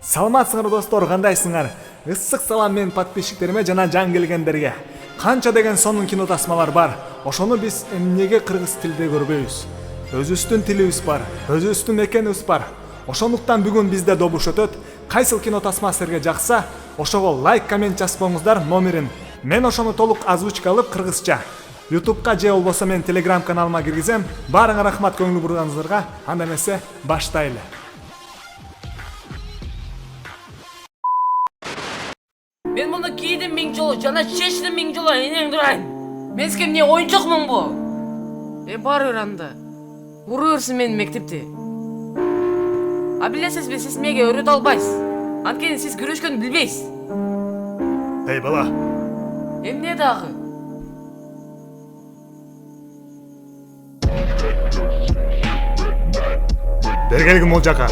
Саламатсыңар достор, кандайсыңар? Ысык салам менин подписчиктериме жана жан келгендерге. Канча деген сонун кино тасмалар бар. Ошону биз эмнеге кыргыз тилде көрбөйбүз? Өзүбүздүн тилибиз бар, өзүбүздүн мекенибиз бар. Ошондуктан бүгүн бизде добуш өтөт. Кайсыл кино тасма силерге жакса, ошого лайк, коммент жазбоңуздар номерин. Мен ошону толук озвучка алып кыргызча YouTube'ка же болбосо мен Telegram каналыма киргизем. Баарыңа рахмат көңүл бурганыңыздарга. Анда эмесе баштайлы. Мен bunu giydim bin жолу, жана шештим bin жолу, энең дурайын. Мен сізге эмне оюнчокмун бу? Бар бер анда. Ура берсин менин мектепти. А билесизби, сиз меге өйрөтө албайсыз. Анткени сиз күрөшкөндү билбейсиз. Эй бала. Эмне дагы? Бергелгим ол жака.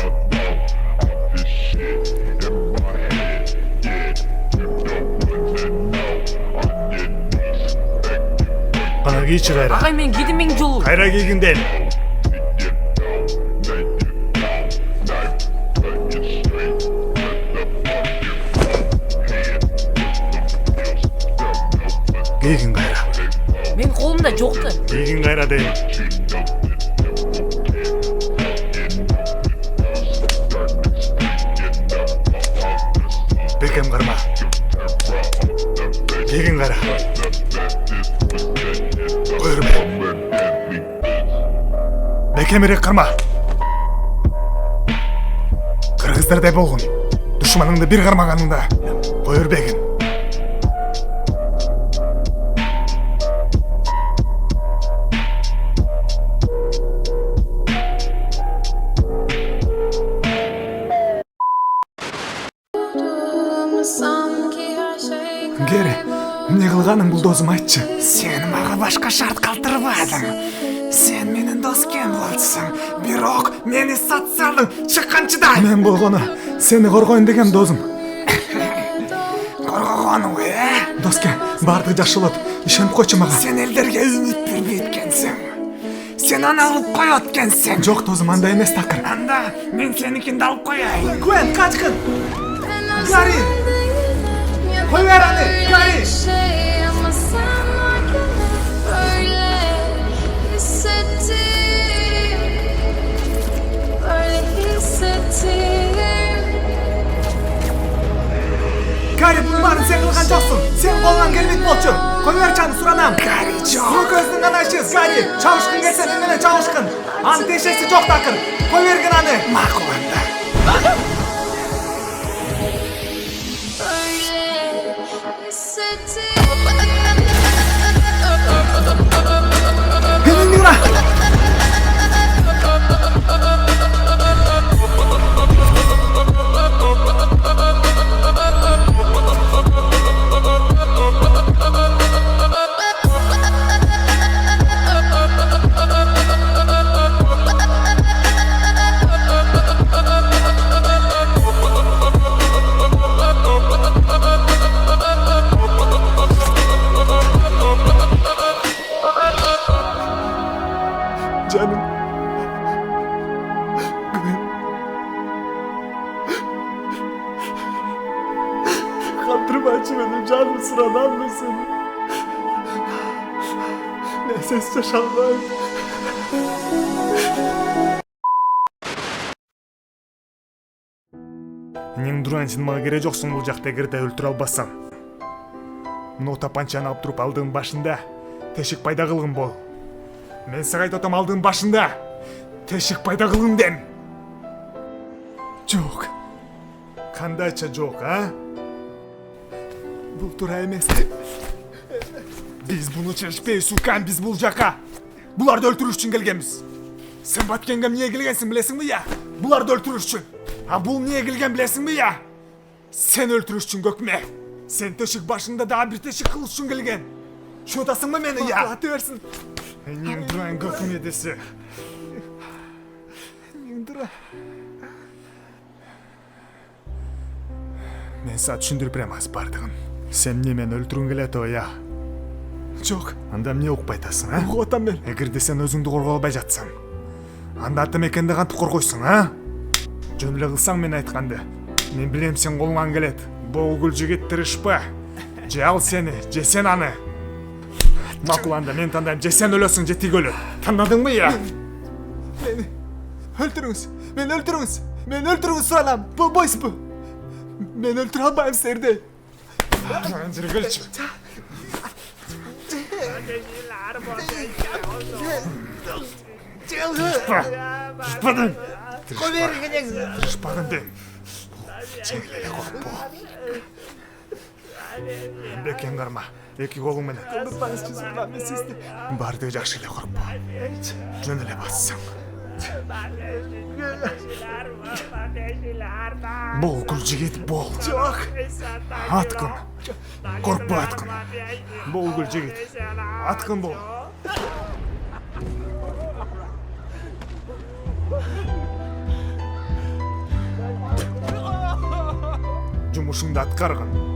Кана кийчи кайра. Агай, мен кийдим bin жолу. Кайра кийгинден. Кийгин кайра. Мен колумда жокту. Кийгин кайра дейм. Бекем карма. Кийгин кайра. Койрбе. Бекемирээк карма. Кыргыздардай болгон. Душманыңды бир кармаганыңда койрбегин. Гери, эмне кылганың бул досум айтчы? Сен мага башка шарт калтырбадың. Сен менин дос кем болчусуң. Бирок мени социалдын чыкканчыдай. Мен болгону сени коргойн дегем досум. Коргогону Доске, баардыгы жакшы болот. Ишенип койчу мага. Сен элдерге үмүт бербей эткенсиң. Сен аны алып коет экенсиң. Жок досум, андай эмес такыр. Анда мен сеникинди алып коеюн. Гвен, качкын. Гарри. Кой бер аны, Гарри. Гарри, bunun баарын сен кылган жоксуң. Сен колуңан келбейт болчу. Кой бер чаны суранам. Гарри, жок. Суу көздүн анашыз, Гарри. Чабышкын келсе мен менен чабышкын. Анын тиешеси жок такыр. Кой бергин аны. Макул анда. Эмне кыла? Canım. Kandırmacı benim canım sıradan mısın? Ne ses şaşalmayın. Нең дуран, сен мага кере жоксуң бул жакта эгерде өлтүрө албасам. Мына тапанчаны алып туруп алдыгын башында тешик пайда кылгын бол. Мен сага айтып атам, алдыгын башында тешик пайда кылгын дем. Жок. Кандайча жок, а? Бул туура эмес. Биз буну чечпейбиз, укан, биз бул жака буларды өлтүрүш үчүн келгенбиз. Сен Баткенге эмне келгенсиң билесиңби я? Буларды өлтүрүш үчүн. А бул эмне келген билесиңби я? Сен өлтүрүш үчүн көкме. Сен тешик башында дагы бир тешик кылыш үчүн келген. Шутасыңбы мени я? Ата берсин. Эң дуран көкме десе. Эң дура. Мен сага түшүндүрүп берем аз бардыгын. Сен эмне мени өлтүргүң келет я? Жок. Анда эмне укпай атасың, а? Угуп атам мен. Эгерде сен өзүңдү коргой албай жатсаң, анда ата мекенди кантип коргойсуң, а? Жөн эле кылсаң мен айтканды. Мен билем сен колуңан келет. Болгул жигит тырышпа. Же ал сени, же сен аны. Макул анда мен тандайм, же сен өлөсүң, же тиги өлөт. Тандадыңбы я? Meni öldürünüz. Meni öldürünüz. Meni öldürünüz salam. Bolboysuzbu. Men öldüre almayım sizlerdi. Жүргүлчү. Тырышпадың. Тырышпадың дейм. Жеңил эле коркпо. Бекен карма. Эки колуң менен. Kaldırmanız için ben sizde. Баардыгы жакшы эле коркпо. Жөн эле бассаң. Болгул жигит бол. Çok. Аткын. Коркпо аткын. Болгул жигит. Аткын бол. Жумушуңду аткаргын.